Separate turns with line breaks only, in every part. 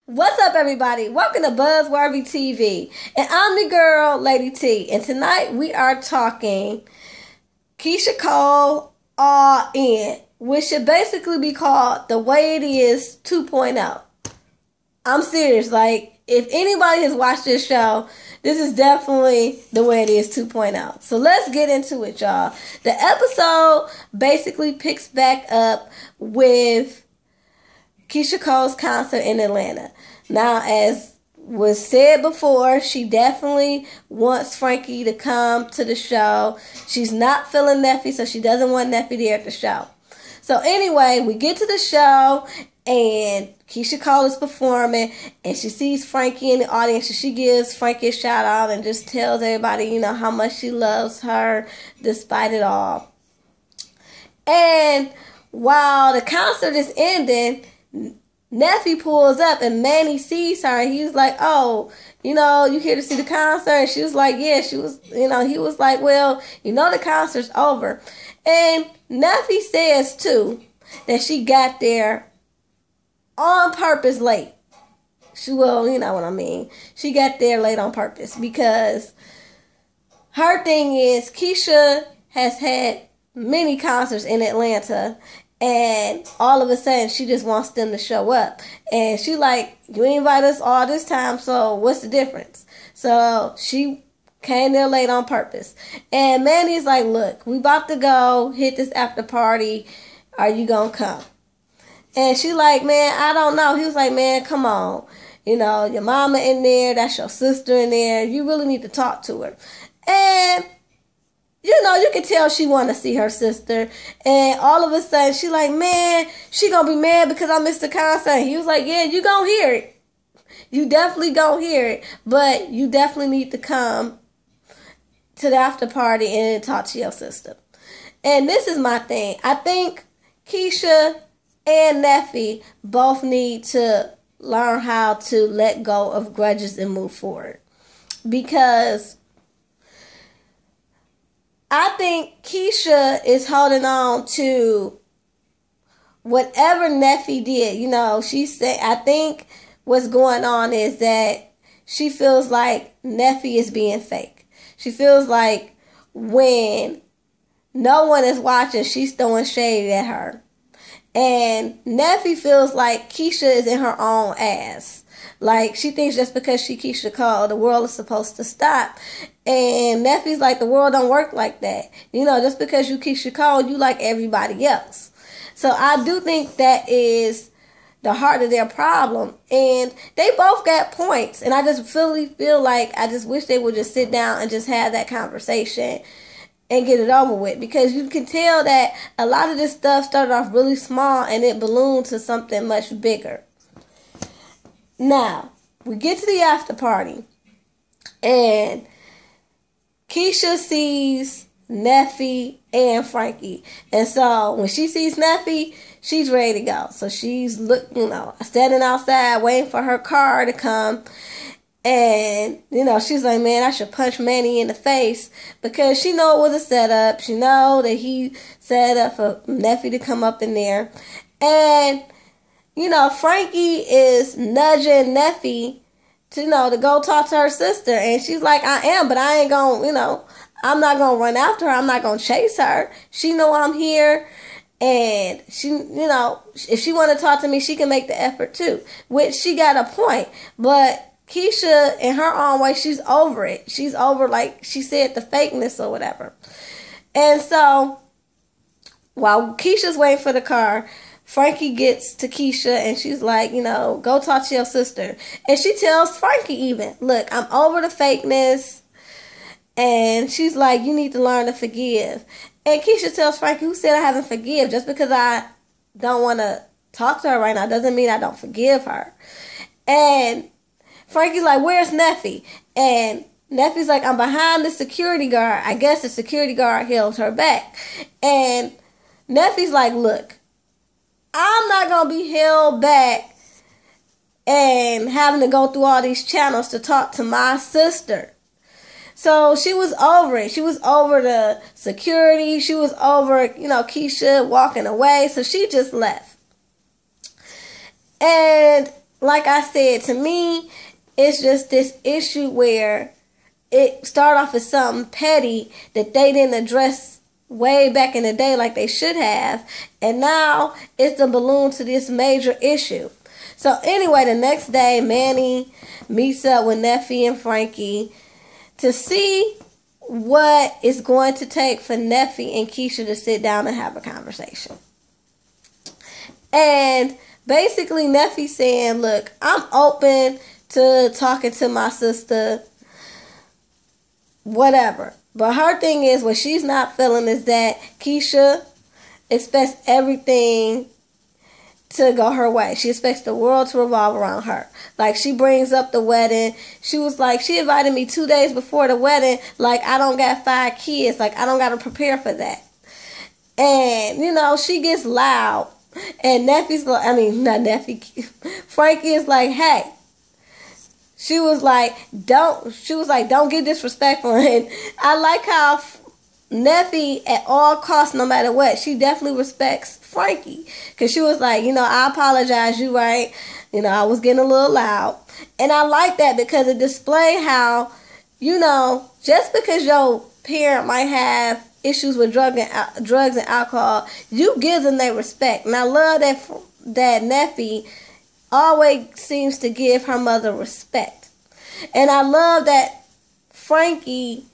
What's up, everybody? Welcome to Buzzworthy TV. And I'm the girl, Lady T. And tonight we are talking Keyshia Cole All In, which should basically be called The Way It Is 2.0. I'm serious. Like, if anybody has watched this show, this is definitely The Way It Is 2.0. So let's get into it, y'all. The episode basically picks back up with Keyshia Cole's concert in Atlanta. Now, as was said before, she definitely wants Frankie to come to the show. She's not feeling Neffy, so she doesn't want Neffy there at the show. So anyway, we get to the show, and Keyshia Cole is performing, and she sees Frankie in the audience, and she gives Frankie a shout out and just tells everybody, how much she loves her despite it all. And while the concert is ending, Neffy pulls up and Manny sees her and he's like, oh, you here to see the concert? And she was like, yeah, she was, he was like, well, the concert's over. And Neffy says too that she got there on purpose late. You know what I mean. She got there late on purpose because her thing is Keyshia has had many concerts in Atlanta. And all of a sudden, she just wants them to show up. And she like, you invited us all this time, so what's the difference? So she came there late on purpose. And Manny's like, look, we about to go hit this after party. Are you going to come? And she like, man, I don't know. He was like, man, come on. Your mama in there. That's your sister in there. You really need to talk to her. And you can tell she want to see her sister. And all of a sudden, she like, man, she going to be mad because I missed the concert. And he was like, yeah, you going to hear it. You definitely going to hear it. But you definitely need to come to the after party and talk to your sister. And this is my thing. I think Keyshia and Neffy both need to learn how to let go of grudges and move forward. Because I think Keyshia is holding on to whatever Neffy did. She said, I think what's going on is that she feels like Neffy is being fake. She feels like when no one is watching, she's throwing shade at her. And Neffy feels like Keyshia is in her own ass. Like, she thinks just because she Keyshia Cole, the world is supposed to stop. And Neffy's like, the world don't work like that. Just because you Keyshia Cole, you like everybody else. So I do think that is the heart of their problem. And they both got points. And I just really feel like I just wish they would just sit down and just have that conversation and get it over with. Because you can tell that a lot of this stuff started off really small and it ballooned to something much bigger. Now, we get to the after party, and Keyshia sees Neffy and Frankie. And so when she sees Neffy, she's ready to go. So she's standing outside waiting for her car to come. And, she's like, man, I should punch Manny in the face because she know it was a setup. She know that he set up for Neffy to come up in there. And Frankie is nudging Neffy to go talk to her sister. And she's like, I am, but I ain't going to, I'm not going to run after her. I'm not going to chase her. She know I'm here. And she, if she want to talk to me, she can make the effort too. Which she got a point. But Keyshia, in her own way, she's over it. She's over, like she said, the fakeness or whatever. And so, while Keisha's waiting for the car, Frankie gets to Keyshia and she's like, go talk to your sister. And she tells Frankie even, look, I'm over the fakeness. And she's like, you need to learn to forgive. And Keyshia tells Frankie, who said I haven't forgive? Just because I don't want to talk to her right now doesn't mean I don't forgive her. And Frankie's like, where's Neffy? And Neffy's like, I'm behind the security guard. I guess the security guard held her back. And Neffy's like, look, I'm not going to be held back and having to go through all these channels to talk to my sister. So she was over it. She was over the security. She was over, Keyshia walking away. So she just left. And like I said, to me, it's just this issue where it started off as something petty that they didn't address way back in the day like they should have. And now it's the balloon to this major issue. So anyway, the next day, Manny meets up with Neffy and Frankie to see what it's going to take for Neffy and Keyshia to sit down and have a conversation. And basically, Neffy saying, look, I'm open to talking to my sister, whatever. But her thing is, what she's not feeling is that Keyshia expects everything to go her way. She expects the world to revolve around her. Like, she brings up the wedding. She was like, she invited me 2 days before the wedding. Like, I don't got 5 kids. Like, I don't got to prepare for that. And, you know, she gets loud. And Neffy's like, I mean, not Neffy. Frankie is like, hey. She was like, don't get disrespectful. And I like how Neffy, at all costs, no matter what, she definitely respects Frankie. Because she was like, you know, I apologize, you right. You know, I was getting a little loud. And I like that because it displayed how, you know, just because your parent might have issues with drugs and alcohol, you give them their respect. And I love that Neffy always seems to give her mother respect. And I love that Frankie,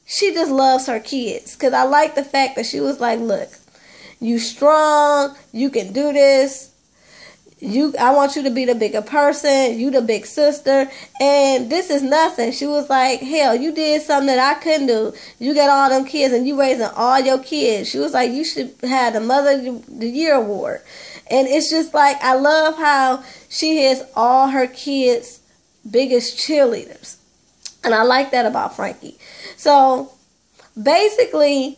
she just loves her kids. Because I like the fact that she was like, look, you strong, you can do this. I want you to be the bigger person. You the big sister. And this is nothing. She was like, hell, you did something that I couldn't do. You got all them kids and you raising all your kids. She was like, you should have the Mother of the Year award. And it's just like, I love how she has all her kids' biggest cheerleaders. And I like that about Frankie. So basically,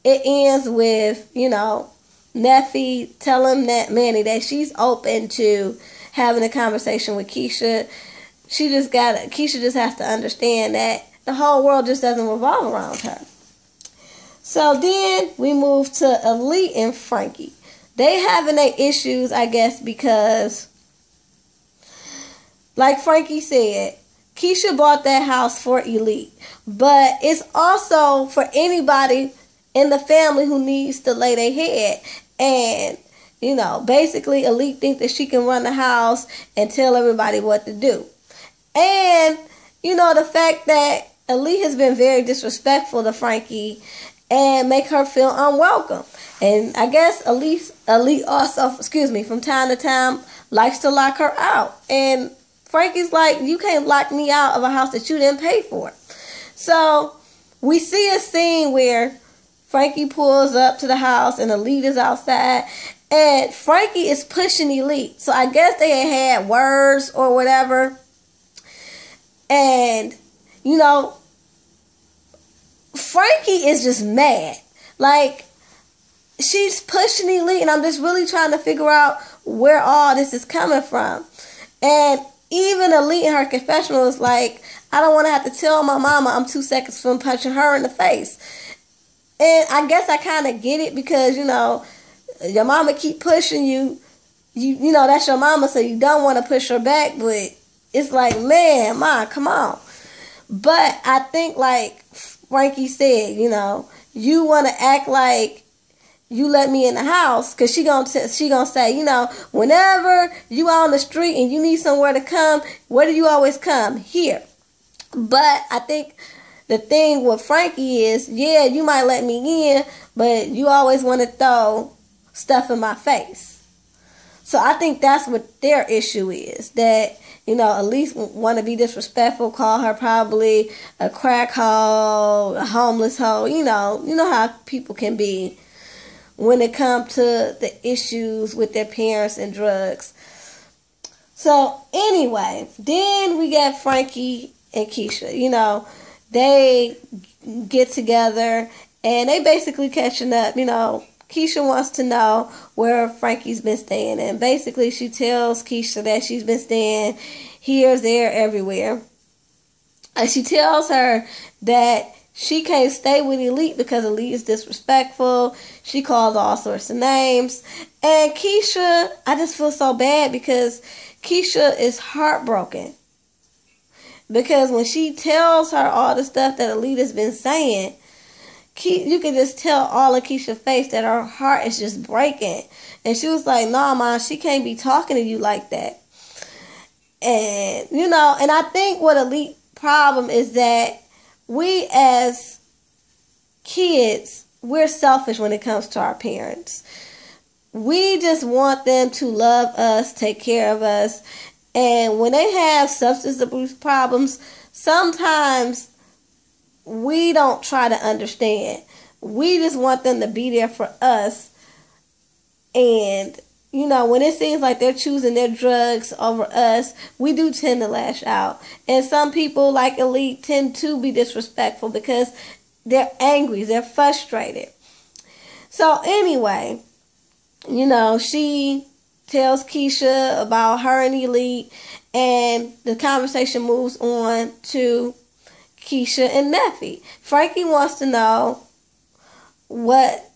it ends with, you know, Neffy telling Manny that she's open to having a conversation with Keyshia. Keyshia just has to understand that the whole world just doesn't revolve around her. So then we move to Elite and Frankie. They having their issues, I guess, because, like Frankie said, Keyshia bought that house for Elite. But it's also for anybody in the family who needs to lay their head. And, you know, basically Elite think that she can run the house and tell everybody what to do. And, you know, the fact that Elite has been very disrespectful to Frankie and make her feel unwelcome. And I guess Elite also, from time to time, likes to lock her out. And Frankie's like, you can't lock me out of a house that you didn't pay for. So we see a scene where Frankie pulls up to the house and Elite is outside. And Frankie is pushing Elite. So I guess they had words or whatever. And, you know, Frankie is just mad. Like, she's pushing Elite, and I'm just really trying to figure out where all this is coming from. And even Elite in her confessional is like, I don't want to have to tell my mama I'm 2 seconds from punching her in the face. And I guess I kind of get it because, you know, your mama keep pushing you. You know, that's your mama, so you don't want to push her back. But it's like, man, Ma, come on. But I think, like Frankie said, you know, you want to act like you let me in the house, because she gonna say, you know, whenever you out on the street and you need somewhere to come, where do you always come? Here. But I think the thing with Frankie is, yeah, you might let me in, but you always want to throw stuff in my face. So I think that's what their issue is, that, you know, at least want to be disrespectful, call her probably a crack hoe, a homeless hoe. You know how people can be when it comes to the issues with their parents and drugs. So anyway, then we got Frankie and Keyshia. You know, they get together and they basically catching up. You know, Keyshia wants to know where Frankie's been staying, and basically she tells Keyshia that she's been staying here, there, everywhere. And she tells her that she can't stay with Elite because Elite is disrespectful. She calls all sorts of names. And Keyshia, I just feel so bad because Keyshia is heartbroken. Because when she tells her all the stuff that Elite has been saying, you can just tell all of Keyshia's face that her heart is just breaking. And she was like, "Nah, Mom, she can't be talking to you like that." And, and I think what Elite problem is that we as kids, we're selfish when it comes to our parents. We just want them to love us, take care of us. And when they have substance abuse problems, sometimes we don't try to understand. We just want them to be there for us. And, when it seems like they're choosing their drugs over us, we do tend to lash out. And some people, like Elite, tend to be disrespectful because they're angry, they're frustrated. So anyway, she tells Keyshia about her and Elite, and the conversation moves on to Keyshia and Neffy. Frankie wants to know what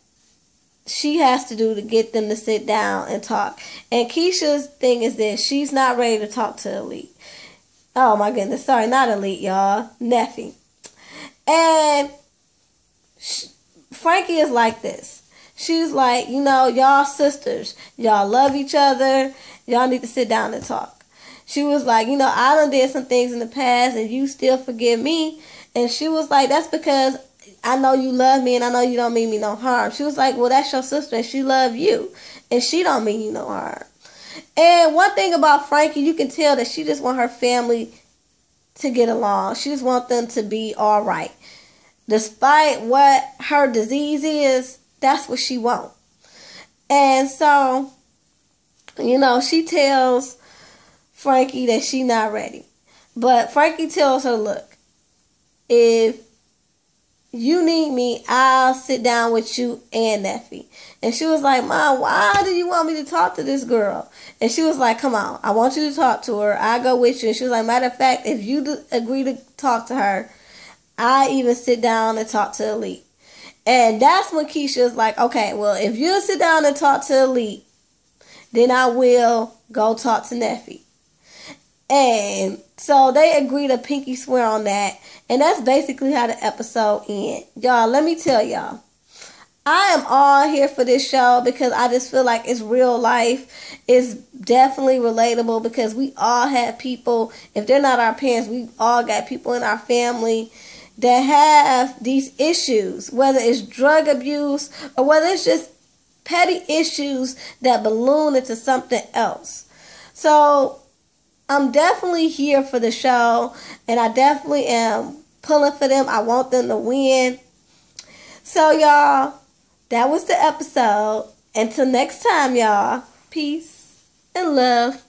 she has to do to get them to sit down and talk. And Keisha's thing is this: she's not ready to talk to Elite. Oh my goodness, sorry, not Elite, y'all. Neffy. And Frankie is like this. She's like, y'all sisters. Y'all love each other. Y'all need to sit down and talk. She was like, I done did some things in the past and you still forgive me. And she was like, that's because I know you love me and I know you don't mean me no harm. She was like, well, that's your sister and she love you. And she don't mean you no harm. And one thing about Frankie, you can tell that she just want her family to get along. She just want them to be all right. Despite what her disease is, that's what she wants. And so, she tells Frankie that she not ready. But Frankie tells her, look, if you need me, I'll sit down with you and Neffy. And she was like, Mom, why do you want me to talk to this girl? And she was like, come on, I want you to talk to her. I'll go with you. And she was like, matter of fact, if you agree to talk to her, I even sit down and talk to Elite. And that's when Keyshia's like, okay, well, if you sit down and talk to Elite, then I will go talk to Neffy. And so they agree to pinky swear on that. And that's basically how the episode ends. Y'all, let me tell y'all, I am all here for this show because I just feel like it's real life. It's definitely relatable because we all have people, if they're not our parents, we all got people in our family that have these issues, whether it's drug abuse or whether it's just petty issues that balloon into something else. So I'm definitely here for the show, and I definitely am pulling for them. I want them to win. So y'all, that was the episode. Until next time, y'all, peace and love.